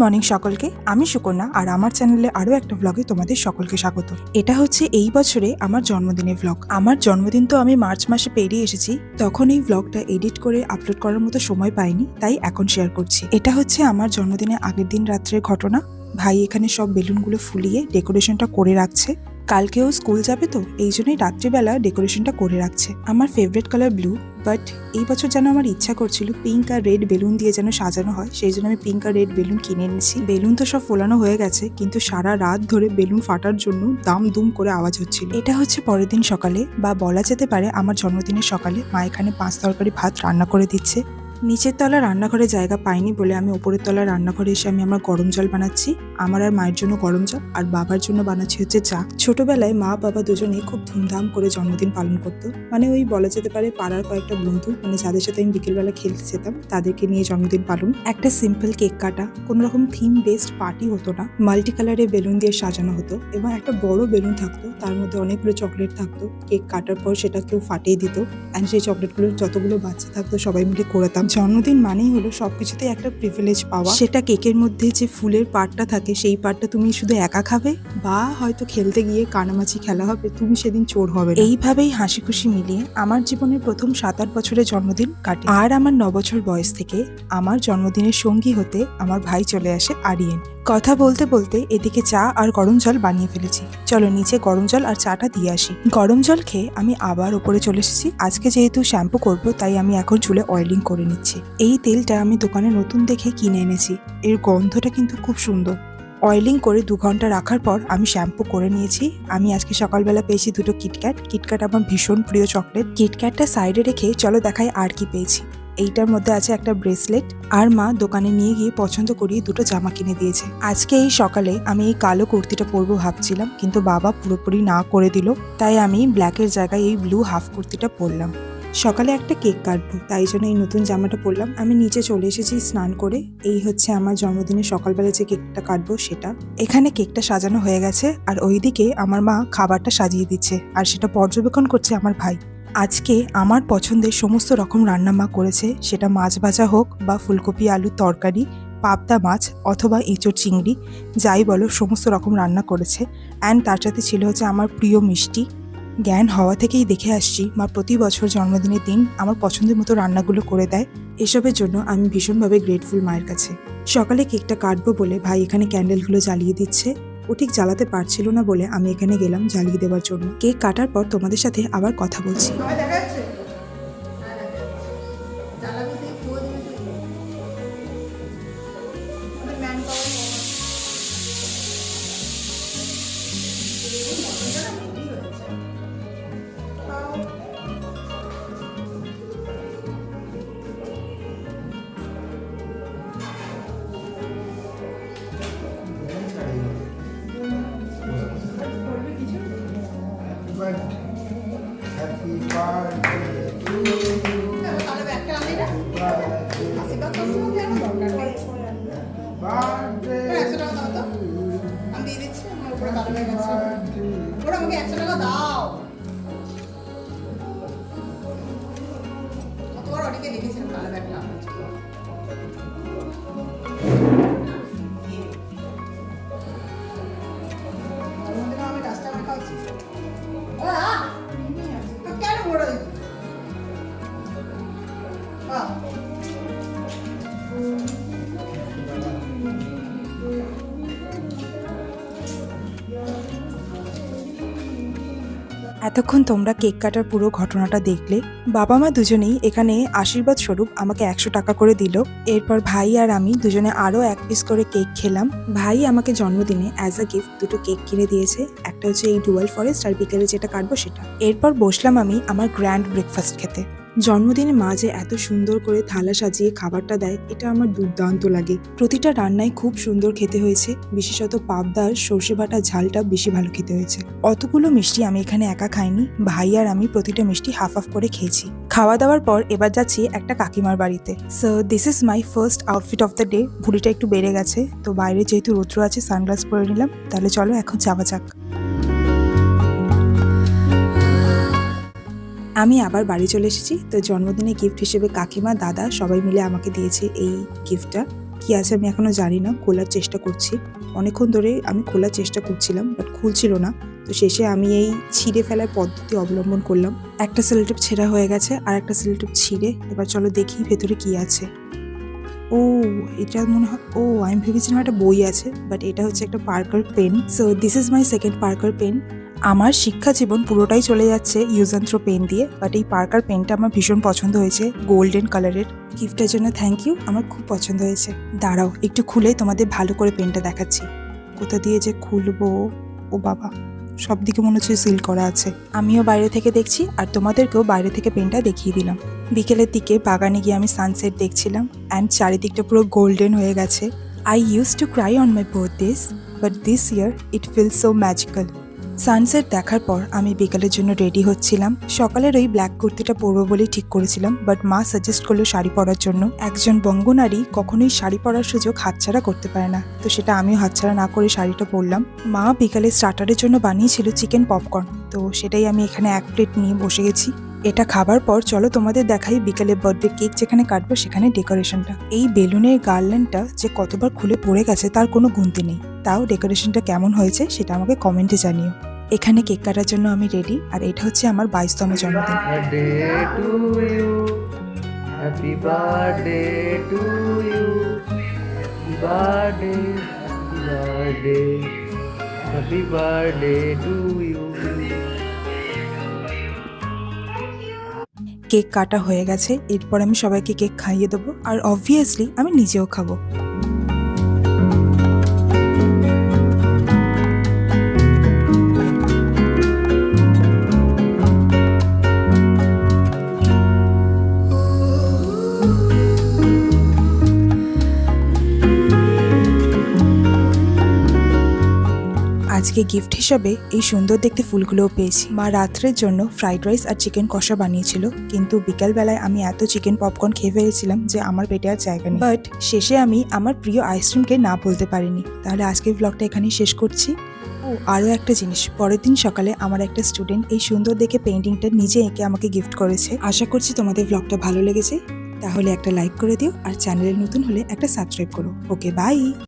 Morning সকলকে, আমি সুকন্যা আর আমার চ্যানেলে আরও একটা ব্লগে তোমাদের সকলকে স্বাগত। এটা হচ্ছে এই বছরে আমার জন্মদিনের ব্লগ। আমার জন্মদিন তো আমি মার্চ মাসে পেরিয়ে এসেছি, তখন এই ব্লগটা এডিট করে আপলোড করার মতো সময় পাইনি, তাই এখন শেয়ার করছি। এটা হচ্ছে আমার জন্মদিনের আগের দিন রাত্রের ঘটনা। ভাই এখানে সব বেলুনগুলো ফুলিয়ে ডেকোরেশনটা করে রাখছে। কালকেও স্কুল যাবে তো এই জন্যই রাত্রিবেলা ডেকোরেশনটা করে রাখছে। আমার ফেভারিট কালার ব্লু, বাট এই বছর যেন আমার ইচ্ছা করছিল পিঙ্ক আর রেড বেলুন দিয়ে যেন সাজানো হয়, সেই জন্য আমি পিঙ্ক আর রেড বেলুন কিনে এনেছি। বেলুন তো সব ফোলানো হয়ে গেছে, কিন্তু সারা রাত ধরে বেলুন ফাটার জন্য দাম দুম করে আওয়াজ হচ্ছিল। এটা হচ্ছে পরের দিন সকালে, বা বলা যেতে পারে আমার জন্মদিনের সকালে। মা এখানে 5 তরকারি ভাত রান্না করে দিচ্ছে। নিচের তলা রান্নাঘরে জায়গা পাইনি বলে আমি ওপরের তলা রান্নাঘরে এসে আমি আমার গরম জল বানাচ্ছি। আমার আর মায়ের জন্য গরম জল, আর বাবার জন্য বানাচ্ছি হচ্ছে চা। ছোটবেলায় মা বাবা দুজনেই খুব ধুমধাম করে জন্মদিন পালন করতো। মানে ওই বলা যেতে পারে পাড়ার কয়েকটা বন্ধু, মানে যাদের সাথে আমি বিকেলবেলা খেলতে যেতাম, তাদেরকে নিয়ে জন্মদিন পালন। একটা সিম্পল কেক কাটা, কোনো রকম থিম বেসড পার্টি হতো না। মাল্টি কালারের বেলুন দিয়ে সাজানো হতো এবং একটা বড় বেলুন থাকতো, তার মধ্যে অনেকগুলো চকলেট থাকতো। কেক কাটার পর সেটা কেউ ফাটিয়ে দিত, অ্যান্ড সেই চকলেটগুলো যতগুলো বাচ্চা থাকতো সবাই মিলে করতাম। জন্মদিন মানেই হলো সবকিছুতেই একটা প্রিভিলেজ পাওয়া। সেটা কেকের মধ্যে যে ফুলের পার্টটা থাকে, সেই পার্টটা তুমি শুধু একা খাবে, বা হয়তো খেলতে গিয়ে কানামাছি খেলা হবে, তুমি সেদিন চোর হবে। এইভাবেই হাসি খুশি মিলিয়ে আমার জীবনের প্রথম 7-8 বছরের জন্মদিন কাটে। আর আমার 9 বছর বয়স থেকে আমার জন্মদিনের সঙ্গী হতে আমার ভাই চলে আসে আরিয়ান। কথা বলতে বলতে এদিকে চা আর গরম জল বানিয়ে ফেলেছি। চলো নিচে গরম জল আর চাটা দিয়ে আসি। গরম জল খেয়ে আমি আবার ওপরে চলে এসেছি। আজকে যেহেতু শ্যাম্পু করব, তাই আমি এখন চুলে অয়েলিং করে নিচ্ছি। এই তেলটা আমি দোকানে নতুন দেখে কিনে এনেছি। এর গন্ধটা কিন্তু খুব সুন্দর। অয়েলিং করে 2 ঘন্টা রাখার পর আমি শ্যাম্পু করে নিয়েছি। আমি আজকে সকালবেলা পেয়েছি 2টো কিটক্যাট। কিটক্যাট আমার ভীষণ প্রিয় চকলেট। কিটক্যাটটা সাইডে রেখে চলো দেখাই আর কি পেয়েছি। এইটার মধ্যে আছে একটা ব্রেসলেট, আর মা দোকানে নিয়ে গিয়ে পছন্দ করিয়ে 2টো জামা কিনে দিয়েছে। আজকে এই সকালে আমি এই কালো কুর্তিটা পরবো ভাবছিলাম, কিন্তু বাবা পুরোপুরি না করে দিল, তাই আমি ব্ল্যাকের জায়গায় এই ব্লু হাফ কুর্তিটা পরলাম। সকালে একটা কেক কাটবো, তাই জন্য এই নতুন জামাটা পরলাম। আমি নিচে চলে এসেছি স্নান করে। এই হচ্ছে আমার জন্মদিনের সকালবেলা যে কেকটা কাটবো সেটা। এখানে কেকটা সাজানো হয়ে গেছে, আর ওইদিকে আমার মা খাবারটা সাজিয়ে দিচ্ছে, আর সেটা পর্যবেক্ষণ করছে আমার ভাই। আজকে আমার পছন্দের সমস্ত রকম রান্না মা করেছে, সেটা মাছ ভাজা হোক বা ফুলকপি আলুর তরকারি, পাবদা মাছ অথবা এঁচোড় চিংড়ি, যাই বলো সমস্ত রকম রান্না করেছে। অ্যান্ড তার সাথে ছিল হচ্ছে আমার প্রিয় মিষ্টি। জ্ঞান হওয়া থেকেই দেখে আসছি মা প্রতি বছর জন্মদিনের দিন আমার পছন্দের মতো রান্নাগুলো করে দেয়। এসবের জন্য আমি ভীষণভাবে গ্রেটফুল মায়ের কাছে। সকালে কেকটা কাটবো বলে ভাই এখানে ক্যান্ডেলগুলো জ্বালিয়ে দিচ্ছে। ও ঠিক জ্বালাতে পারছিল না বলে আমি এখানে গেলাম জ্বালিয়ে দেওয়ার জন্য। কেক কাটার পর তোমাদের সাথে আবার কথা বলছি। Happy birthday to you. এতক্ষণ তোমরা কেক কাটার পুরো ঘটনাটা দেখলে। বাবা মা দুজনেই এখানে আশীর্বাদ স্বরূপ আমাকে 100 টাকা করে দিল। এরপর ভাই আর আমি দুজনে আরও 1 পিস করে কেক খেলাম। ভাই আমাকে জন্মদিনে অ্যাজ আ গিফট 2টো কেক কিনে দিয়েছে। একটা হচ্ছে এই ডুয়াল ফরেস্ট, আর বিকেলে যেটা কাটবো সেটা। এরপর বসলাম আমি আমার গ্র্যান্ড ব্রেকফাস্ট খেতে। জন্মদিনে মা যে এত সুন্দর করে থালা সাজিয়ে খাবারটা দেয়, এটা আমার দুর্দান্ত লাগে। প্রতিটা রান্নায় খুব সুন্দর খেতে হয়েছে, বিশেষত পাবদার সর্ষে বাটা ঝালটা বেশি ভালো খেতে হয়েছে। অতগুলো মিষ্টি আমি এখানে একা খাইনি, ভাই আর আমি প্রতিটা মিষ্টি হাফ হাফ করে খেয়েছি। খাওয়া দাওয়ার পর এবার যাচ্ছি একটা কাকিমার বাড়িতে। So this is my first outfit of the day. ভুঁড়িটা একটু বেড়ে গেছে, তো বাইরে যেহেতু রৌদ্র আছে সানগ্লাস পরে নিলাম। তাহলে চলো এখন যাওয়া যাক। আমি আবার বাড়ি চলে এসেছি। তো জন্মদিনে গিফট হিসেবে কাকিমা দাদা সবাই মিলে আমাকে দিয়েছে এই গিফটটা। কি আছে আমি এখনো জানি না, খোলার চেষ্টা করছি। অনেকক্ষণ ধরে আমি খোলার চেষ্টা করছিলাম, বাট খুলছিল না। তো শেষে আমি এই ছিঁড়ে ফেলার পদ্ধতি অবলম্বন করলাম। একটা সেলোটেপ ছেঁড়া হয়ে গেছে, আর একটা সেলোটেপ ছিঁড়ে এবার চলো দেখি ভেতরে কি আছে। ও, এটা মনে হয়, আমি ভেবেছিলাম একটা বই আছে, বাট এটা হচ্ছে একটা Parker pen. So this is my second Parker pen. আমার শিক্ষা জীবন পুরোটাই চলে যাচ্ছে ইউজ অ্যান্ড থ্রো পেন দিয়ে, বাট এই পার্কার পেনটা আমার ভীষণ পছন্দ হয়েছে, গোল্ডেন কালারের। গিফটের জন্য থ্যাংক ইউ, আমার খুব পছন্দ হয়েছে। দাঁড়াও একটু খুলে তোমাদের ভালো করে পেনটা দেখাচ্ছি। কোথা দিয়ে যে খুলবো, ও বাবা, সব দিকে মনে হচ্ছে সিল করা আছে। আমিও বাইরে থেকে দেখছি আর তোমাদেরকেও বাইরে থেকে পেনটা দেখিয়ে দিলাম। বিকেলের দিকে বাগানে গিয়ে আমি সানসেট দেখছিলাম, অ্যান্ড চারিদিকটা পুরো গোল্ডেন হয়ে গেছে। I use to cry on my birthdays, but this year it feels so magical. Sunset দেখার পর আমি বিকালের জন্য রেডি হচ্ছিলাম। সকালের ওই ব্ল্যাক কুর্তিটা পরবো বলেই ঠিক করেছিলাম, বাট মা সাজেস্ট করলো শাড়ি পরার জন্য। একজন বঙ্গনারী কখনোই শাড়ি পরার সুযোগ হাতছাড়া করতে পারে না, তো সেটা আমিও হাতছাড়া না করে শাড়িটা পরলাম। মা বিকালে স্টার্টারের জন্য বানিয়েছিল চিকেন পপকর্ন, তো সেটাই আমি এখানে এক প্লেট নিয়ে বসে গেছি। এটা খাবার পর চলো তোমাদের দেখাই বিকালে বার্থডে কেক যেখানে কাটবো সেখানে ডেকোরেশনটা। এই বেলুনের গার্ল্যান্ডটা যে কতবার খুলে পড়ে গেছে তার কোনো গুনতি নেই। তাও ডেকোরেশনটা কেমন হয়েছে সেটা আমাকে কমেন্টে জানিও। এখানে কেক কাটার জন্য আমি রেডি, আর এটা হচ্ছে আমার 22তম জন্মদিন। Happy birthday to you. Happy birthday, happy birthday to you. Cake কাটা হয়ে গেছে, এরপর আমি সবাইকে কেক খাইয়ে দেবো, আর অবভিয়াসলি আমি নিজেও খাবো। আজকে গিফট হিসাবে এই সুন্দর দেখতে ফুলগুলোও পেয়েছি। মা রাত্রের জন্য ফ্রাইড রাইস আর চিকেন কষা বানিয়েছিল, কিন্তু বিকালবেলায় আমি এত চিকেন পপকর্ন খেয়ে ফেলেছিলাম যে আমার পেটে আর জায়গা নেই। বাট শেষে আমি আমার প্রিয় আইসক্রিমকে না বলতে পারিনি। তাহলে আজকের ব্লগটা এখানেই শেষ করছি। ও, আরও একটা জিনিস, পরের দিন সকালে আমার একটা স্টুডেন্ট এই সুন্দর দেখে পেইন্টিংটা নিজে এঁকে আমাকে গিফট করেছে। আশা করছি তোমাদের ব্লগটা ভালো লেগেছে। তাহলে একটা লাইক করে দিও, আর চ্যানেলে নতুন হলে একটা সাবস্ক্রাইব করো। ওকে, বাই।